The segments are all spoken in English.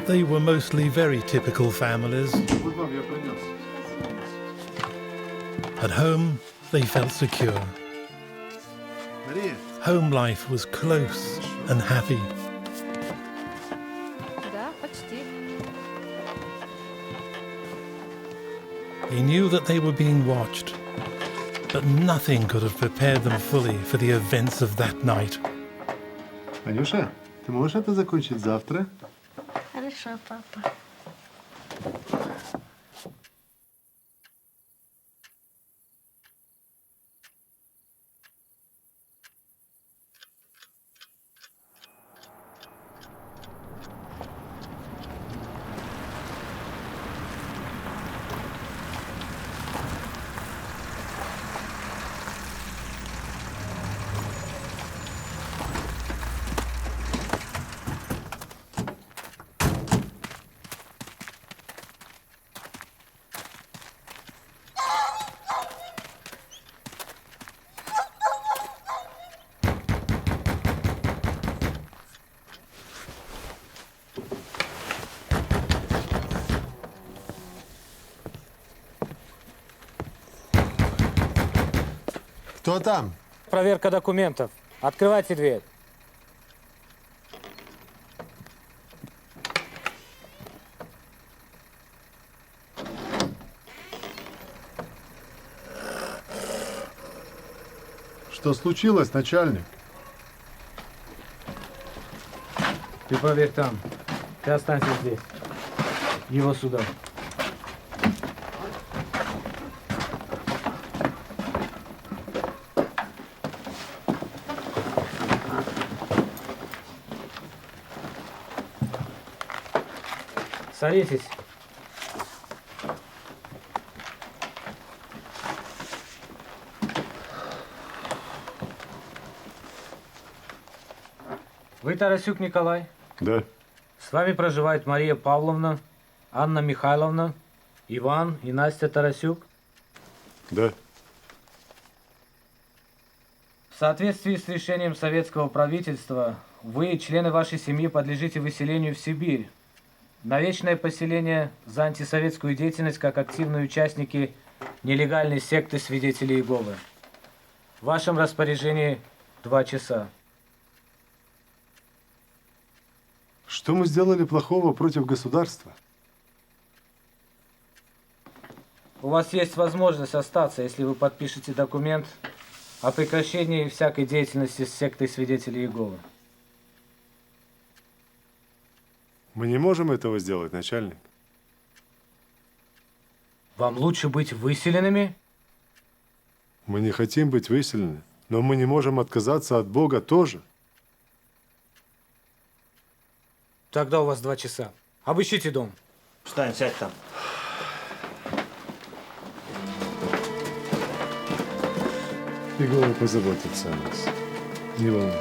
They were mostly very typical families. At home, they felt secure. Home life was close and happy. He knew that they were being watched, but nothing could have prepared them fully for the events of that night. Анюша, ты можешь это закончить завтра? Хорошо, папа. Кто там? Проверка документов. Открывайте дверь. Что случилось, начальник? Ты проверь там. Ты останься здесь. Его сюда. Садитесь. Вы Тарасюк Николай? Да. С вами проживает Мария Павловна, Анна Михайловна, Иван и Настя Тарасюк? Да. В соответствии с решением советского правительства, вы и члены вашей семьи подлежите выселению в Сибирь. На вечное поселение за антисоветскую деятельность как активные участники нелегальной секты свидетелей Иеговы. В вашем распоряжении 2 часа. Что мы сделали плохого против государства? У вас есть возможность остаться, если вы подпишете документ о прекращении всякой деятельности с сектой свидетелей Иеговы. Мы не можем этого сделать, начальник. Вам лучше быть выселенными? Мы не хотим быть выселены, но мы не можем отказаться от Бога тоже. Тогда у вас 2 часа. Обыщите дом. Встань, сядь там. Иегова позаботится о нас. Не волнуйтесь.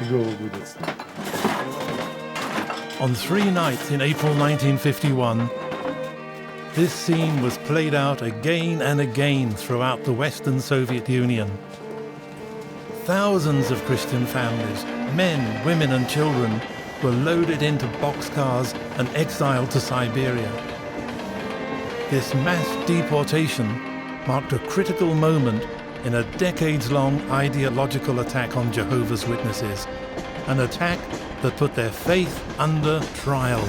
Иегова будет с нами. On 3 nights in April 1951, this scene was played out again and again throughout the Western Soviet Union. Thousands of Christian families, men, women and children, were loaded into boxcars and exiled to Siberia. This mass deportation marked a critical moment in a decades-long ideological attack on Jehovah's Witnesses, an attack that put their faith under trial.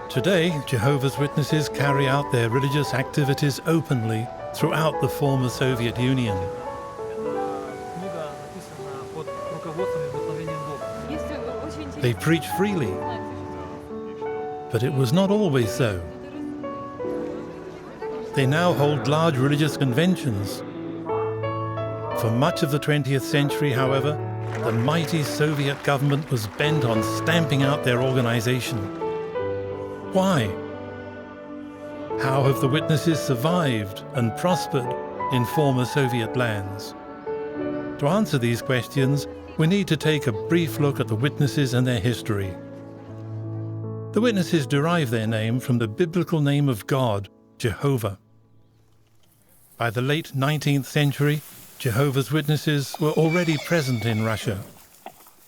Today, Jehovah's Witnesses carry out their religious activities openly throughout the former Soviet Union. They preach freely, but it was not always so. They now hold large religious conventions. For much of the 20th century, however, the mighty Soviet government was bent on stamping out their organization. Why? How have the Witnesses survived and prospered in former Soviet lands? To answer these questions, we need to take a brief look at the Witnesses and their history. The Witnesses derive their name from the biblical name of God, Jehovah. By the late 19th century, Jehovah's Witnesses were already present in Russia.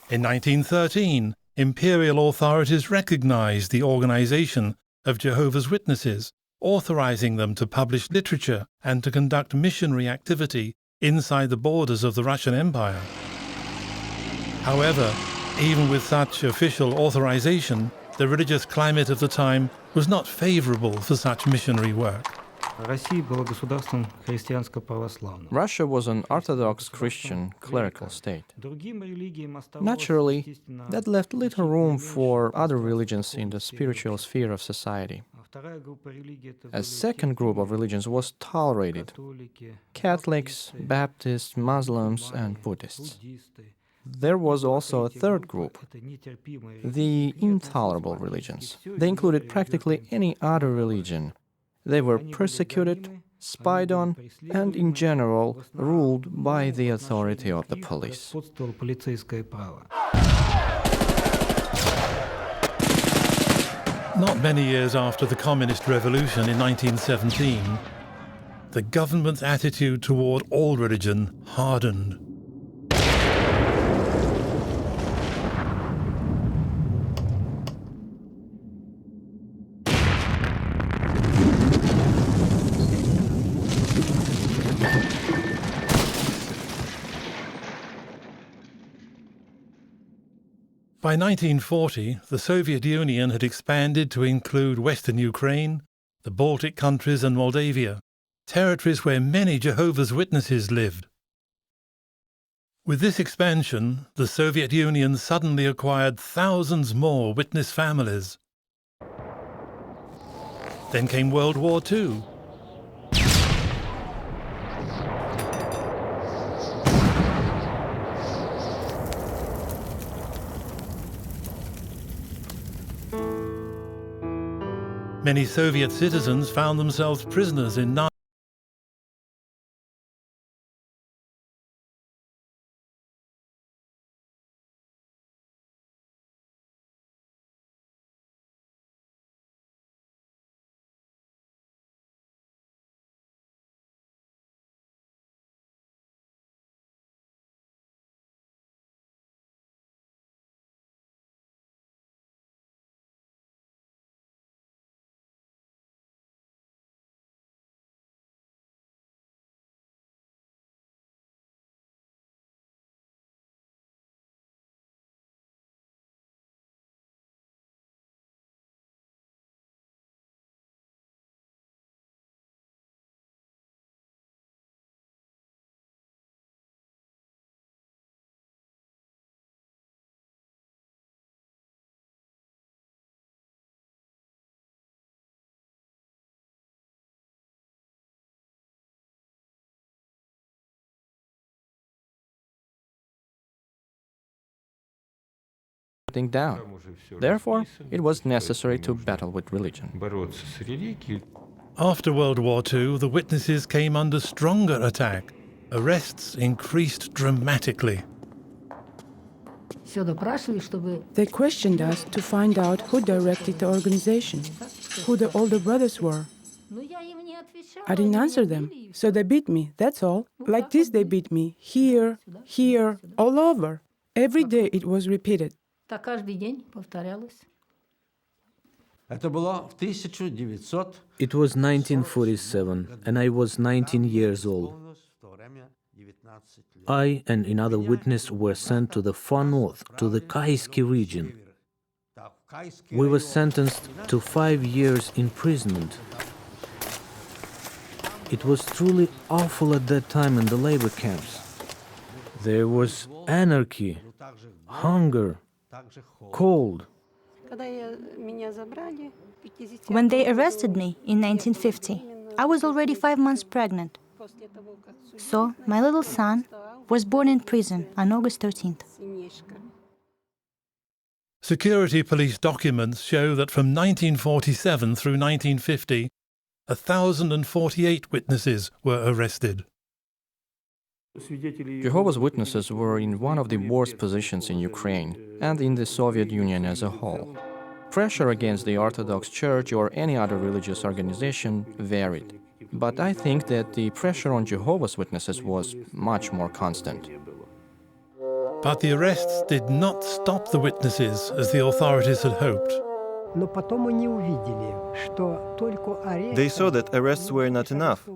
In 1913, imperial authorities recognized the organization of Jehovah's Witnesses, authorizing them to publish literature and to conduct missionary activity inside the borders of the Russian Empire. However, even with such official authorization, the religious climate of the time was not favorable for such missionary work. Russia was an Orthodox Christian clerical state. Naturally, that left little room for other religions in the spiritual sphere of society. A second group of religions was tolerated: Catholics, Baptists, Muslims, and Buddhists. There was also a third group, the intolerable religions. They included practically any other religion. They were persecuted, spied on, and in general ruled by the authority of the police. Not many years after the Communist Revolution in 1917, the government's attitude toward all religion hardened. By 1940, the Soviet Union had expanded to include Western Ukraine, the Baltic countries and Moldavia, territories where many Jehovah's Witnesses lived. With this expansion, the Soviet Union suddenly acquired thousands more witness families. Then came World War II. Many Soviet citizens found themselves prisoners in Nazi down. Therefore, it was necessary to battle with religion. After World War II, the witnesses came under stronger attack. Arrests increased dramatically. They questioned us to find out who directed the organization, who the older brothers were. I didn't answer them, so they beat me, that's all. Like this they beat me, here, all over. Every day it was repeated. It was 1947, and I was 19 years old. I and another witness were sent to the far north, to the Kayski region. We were sentenced to 5 years imprisonment. It was truly awful at that time in the labor camps. There was anarchy, hunger, cold. When they arrested me in 1950, I was already 5 months pregnant. So my little son was born in prison on August 13th. Security police documents show that from 1947 through 1950, 1,048 witnesses were arrested. Jehovah's Witnesses were in one of the worst positions in Ukraine and in the Soviet Union as a whole. Pressure against the Orthodox Church or any other religious organization varied. But I think that the pressure on Jehovah's Witnesses was much more constant. But the arrests did not stop the witnesses as the authorities had hoped. They saw that arrests were not enough.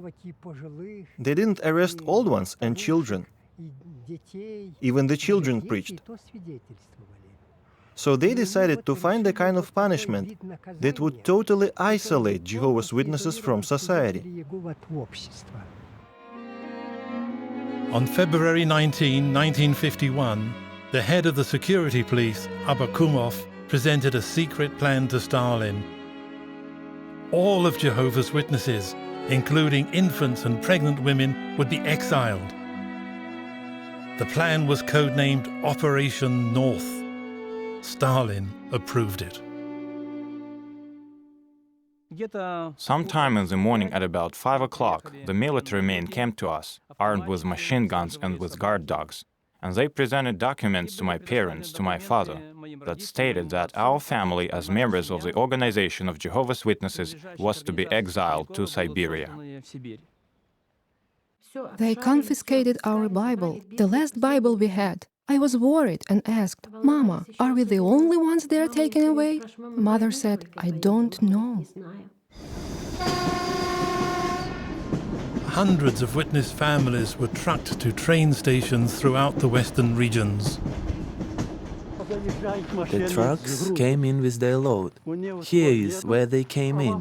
They didn't arrest old ones and children. Even the children preached. So they decided to find a kind of punishment that would totally isolate Jehovah's Witnesses from society. On February 19, 1951, the head of the security police, Abakumov, presented a secret plan to Stalin. All of Jehovah's Witnesses, including infants and pregnant women, would be exiled. The plan was codenamed Operation North. Stalin approved it. Sometime in the morning at about 5 o'clock, the military men came to us, armed with machine guns and with guard dogs, and they presented documents to my parents, to my father, that stated that our family, as members of the Organization of Jehovah's Witnesses, was to be exiled to Siberia. They confiscated our Bible, the last Bible we had. I was worried and asked, "Mama, are we the only ones they are taking away?" Mother said, "I don't know." Hundreds of witness families were trucked to train stations throughout the western regions. The trucks came in with their load. Here is where they came in.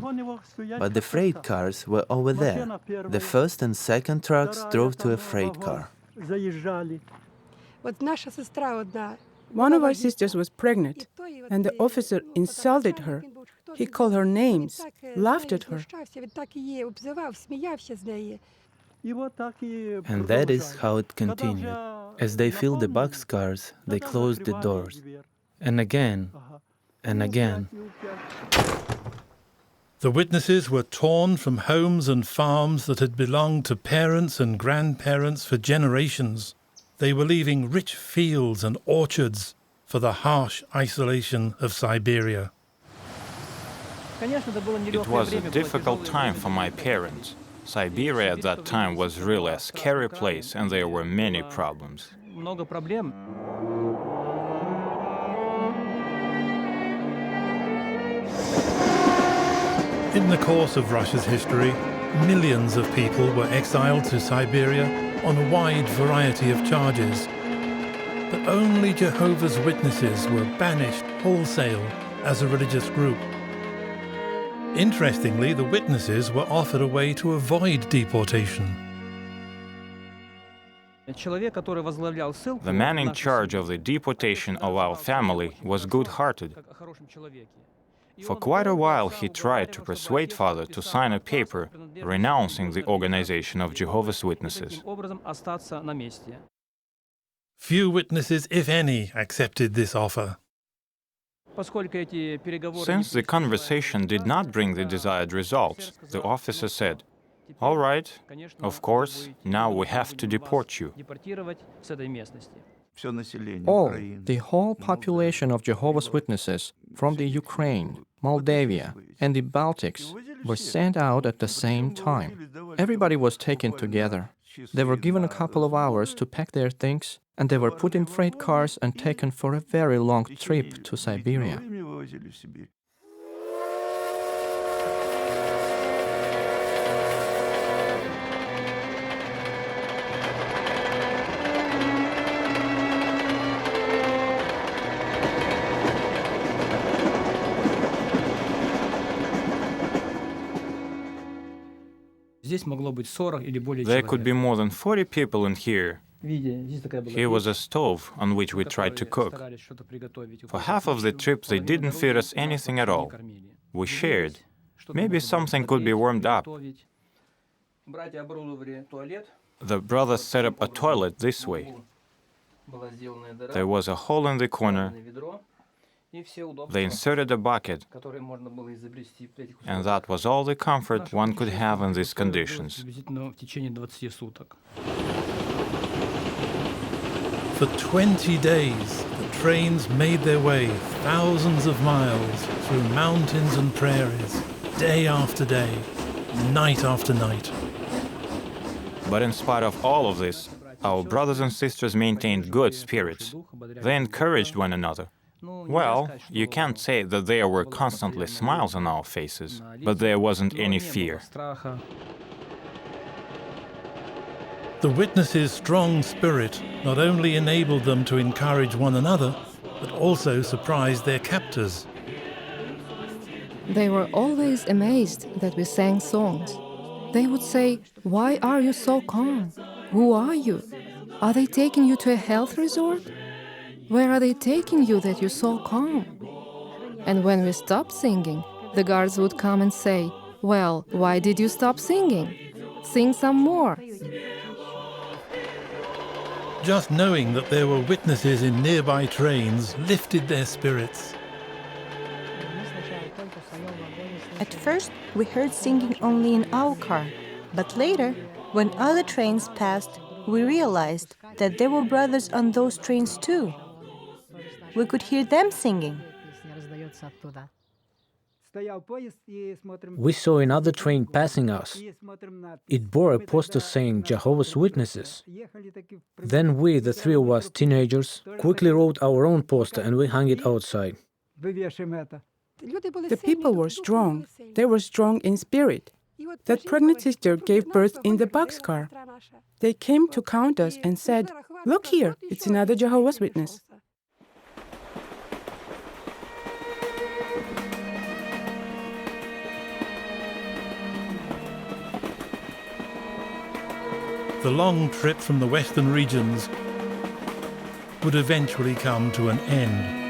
But the freight cars were over there. The first and second trucks drove to a freight car. One of our sisters was pregnant, and the officer insulted her. He called her names, laughed at her. And that is how it continued. As they filled the boxcars, they closed the doors. And again, and again. The witnesses were torn from homes and farms that had belonged to parents and grandparents for generations. They were leaving rich fields and orchards for the harsh isolation of Siberia. It was a difficult time for my parents. Siberia at that time was really a scary place, and there were many problems. In the course of Russia's history, millions of people were exiled to Siberia on a wide variety of charges. But only Jehovah's Witnesses were banished wholesale as a religious group. Interestingly, the witnesses were offered a way to avoid deportation. The man in charge of the deportation of our family was good-hearted. For quite a while he tried to persuade Father to sign a paper renouncing the Organization of Jehovah's Witnesses. Few witnesses, if any, accepted this offer. Since the conversation did not bring the desired results, the officer said, "All right, of course, now we have to deport you." All, the whole population of Jehovah's Witnesses from the Ukraine, Moldavia, and the Baltics were sent out at the same time. Everybody was taken together. They were given a couple of hours to pack their things, and they were put in freight cars and taken for a very long trip to Siberia. There could be more than 40 people in here. Here was a stove on which we tried to cook. For half of the trip, they didn't feed us anything at all. We shared. Maybe something could be warmed up. The brothers set up a toilet this way. There was a hole in the corner. They inserted a bucket, and that was all the comfort one could have in these conditions. For 20 days, the trains made their way thousands of miles through mountains and prairies, day after day, night after night. But in spite of all of this, our brothers and sisters maintained good spirits. They encouraged one another. Well, you can't say that there were constantly smiles on our faces, but there wasn't any fear. The witnesses' strong spirit not only enabled them to encourage one another, but also surprised their captors. They were always amazed that we sang songs. They would say, "Why are you so calm? Who are you? Are they taking you to a health resort? Where are they taking you that you're so calm?" And when we stopped singing, the guards would come and say, "Well, why did you stop singing? Sing some more." Just knowing that there were witnesses in nearby trains lifted their spirits. At first, we heard singing only in our car, but later, when other trains passed, we realized that there were brothers on those trains too. We could hear them singing. We saw another train passing us. It bore a poster saying Jehovah's Witnesses. Then we, the three of us teenagers, quickly wrote our own poster and we hung it outside. The people were strong. They were strong in spirit. That pregnant sister gave birth in the boxcar. They came to count us and said, "Look here, it's another Jehovah's Witness." The long trip from the western regions would eventually come to an end.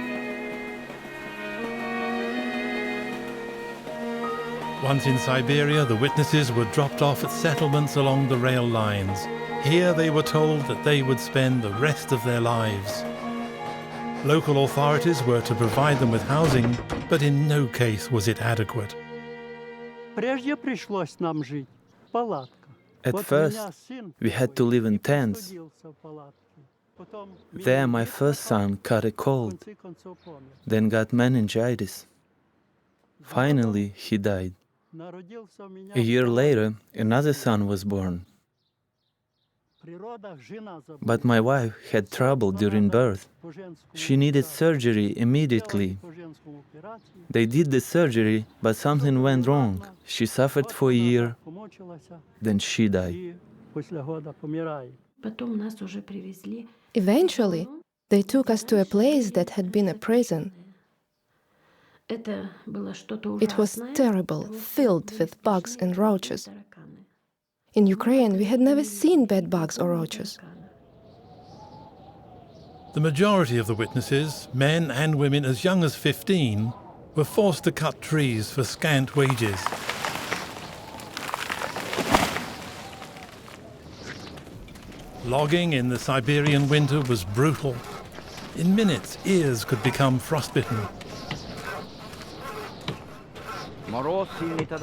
Once in Siberia, the witnesses were dropped off at settlements along the rail lines. Here they were told that they would spend the rest of their lives. Local authorities were to provide them with housing, but in no case was it adequate. At first, we had to live in tents. There my first son caught a cold, then got meningitis. Finally, he died. A year later, another son was born. But my wife had trouble during birth. She needed surgery immediately. They did the surgery, but something went wrong. She suffered for a year, then she died. Eventually, they took us to a place that had been a prison. It was terrible, filled with bugs and roaches. In Ukraine, we had never seen bed bugs or roaches. The majority of the witnesses, men and women as young as 15, were forced to cut trees for scant wages. Logging in the Siberian winter was brutal. In minutes, ears could become frostbitten.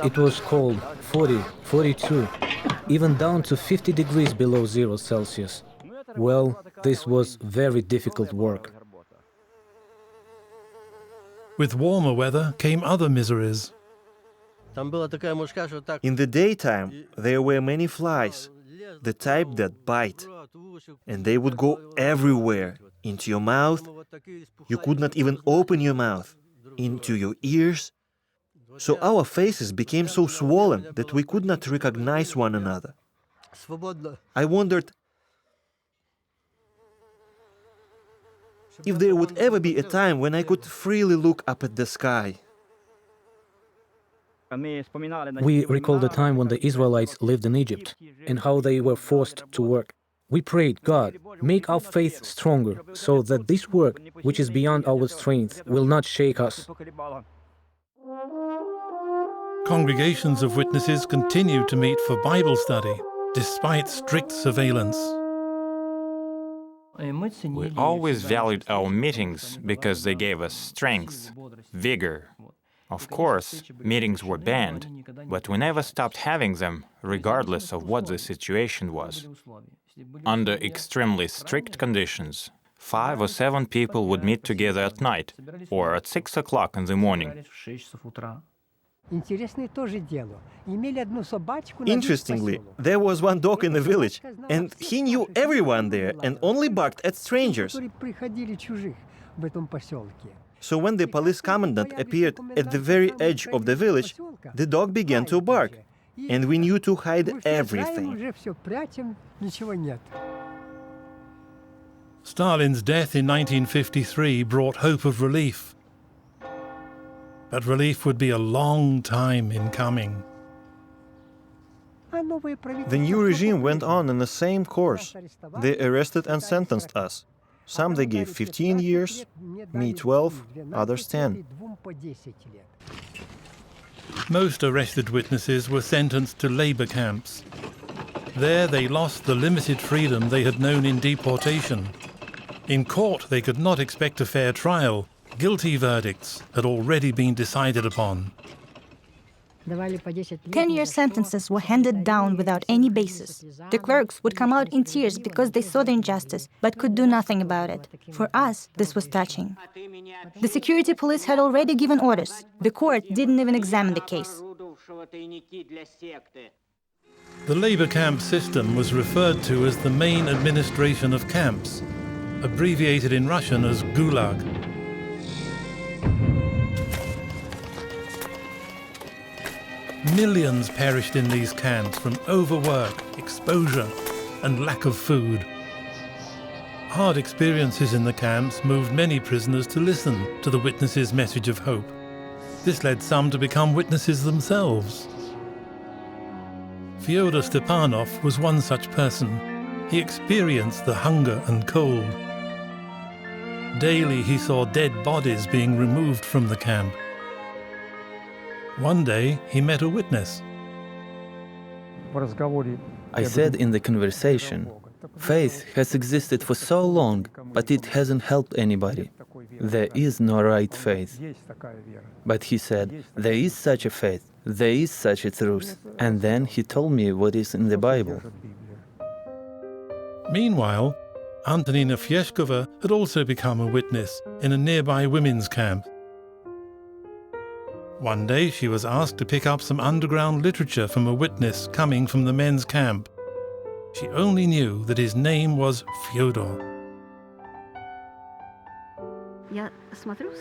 It was cold, 40, 42, even down to 50 degrees below 0 Celsius. Well, this was very difficult work. With warmer weather came other miseries. In the daytime, there were many flies, the type that bite, and they would go everywhere, into your mouth. You could not even open your mouth, into your ears. So our faces became so swollen that we could not recognize one another. I wondered if there would ever be a time when I could freely look up at the sky. We recall the time when the Israelites lived in Egypt and how they were forced to work. We prayed, "God, make our faith stronger so that this work, which is beyond our strength, will not shake us." Congregations of witnesses continued to meet for Bible study, despite strict surveillance. We always valued our meetings because they gave us strength, vigor. Of course, meetings were banned, but we never stopped having them, regardless of what the situation was. Under extremely strict conditions, 5 or 7 people would meet together at night or at 6 o'clock in the morning. Interestingly, there was one dog in the village, and he knew everyone there and only barked at strangers. So when the police commandant appeared at the very edge of the village, the dog began to bark, and we knew to hide everything. Stalin's death in 1953 brought hope of relief. But relief would be a long time in coming. The new regime went on in the same course. They arrested and sentenced us. Some they gave 15 years, me 12, others 10. Most arrested witnesses were sentenced to labor camps. There they lost the limited freedom they had known in deportation. In court they could not expect a fair trial. Guilty verdicts had already been decided upon. 10-year sentences were handed down without any basis. The clerks would come out in tears because they saw the injustice, but could do nothing about it. For us, this was touching. The security police had already given orders. The court didn't even examine the case. The labor camp system was referred to as the main administration of camps, abbreviated in Russian as Gulag. Millions perished in these camps from overwork, exposure, and lack of food. Hard experiences in the camps moved many prisoners to listen to the witnesses' message of hope. This led some to become witnesses themselves. Fyodor Stepanov was one such person. He experienced the hunger and cold. Daily he saw dead bodies being removed from the camp. One day, he met a witness. I said in the conversation, faith has existed for so long, but it hasn't helped anybody. There is no right faith. But he said, there is such a faith, there is such a truth. And then he told me what is in the Bible. Meanwhile, Antonina Fyeshkova had also become a witness in a nearby women's camp. One day she was asked to pick up some underground literature from a witness coming from the men's camp. She only knew that his name was Fyodor.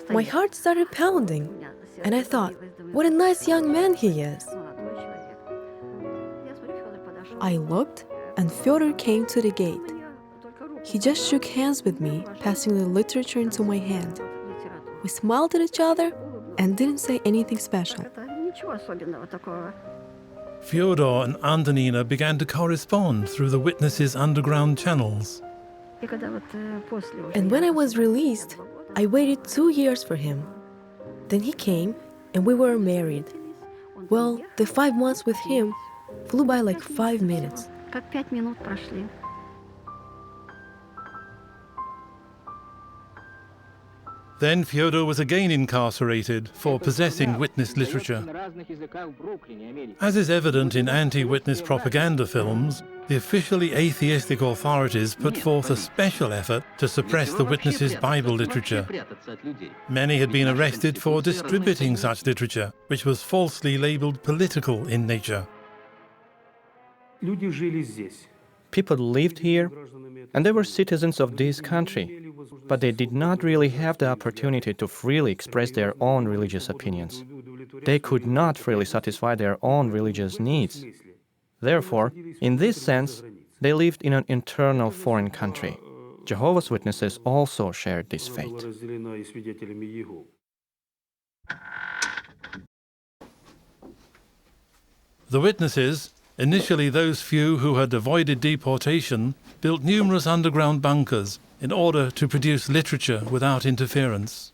My heart started pounding, and I thought, what a nice young man he is. I looked, and Fyodor came to the gate. He just shook hands with me, passing the literature into my hand. We smiled at each other and didn't say anything special. Fyodor and Antonina began to correspond through the witnesses' underground channels. And when I was released, I waited 2 years for him. Then he came, and we were married. Well, the 5 months with him flew by like 5 minutes. Then Fyodor was again incarcerated for possessing witness literature. As is evident in anti-witness propaganda films, the officially atheistic authorities put forth a special effort to suppress the witnesses' Bible literature. Many had been arrested for distributing such literature, which was falsely labeled political in nature. People lived here, and they were citizens of this country, but they did not really have the opportunity to freely express their own religious opinions. They could not freely satisfy their own religious needs. Therefore, in this sense, they lived in an internal foreign country. Jehovah's Witnesses also shared this fate. The witnesses, initially those few who had avoided deportation, built numerous underground bunkers in order to produce literature without interference.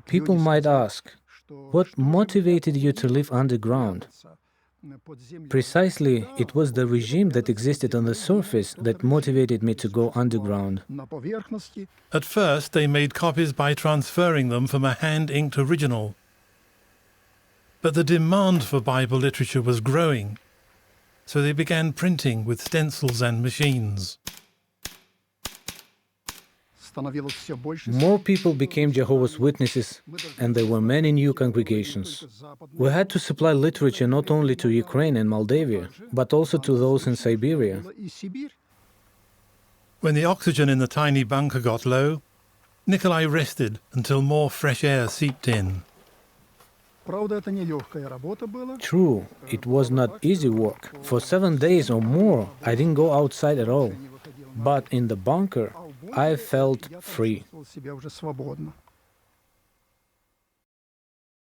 People might ask, what motivated you to live underground? Precisely, it was the regime that existed on the surface that motivated me to go underground. At first, they made copies by transferring them from a hand-inked original. But the demand for Bible literature was growing, so they began printing with stencils and machines. More people became Jehovah's Witnesses, and there were many new congregations. We had to supply literature not only to Ukraine and Moldavia, but also to those in Siberia. When the oxygen in the tiny bunker got low, Nikolai rested until more fresh air seeped in. True, it was not easy work. For 7 days or more, I didn't go outside at all. But in the bunker, I felt free.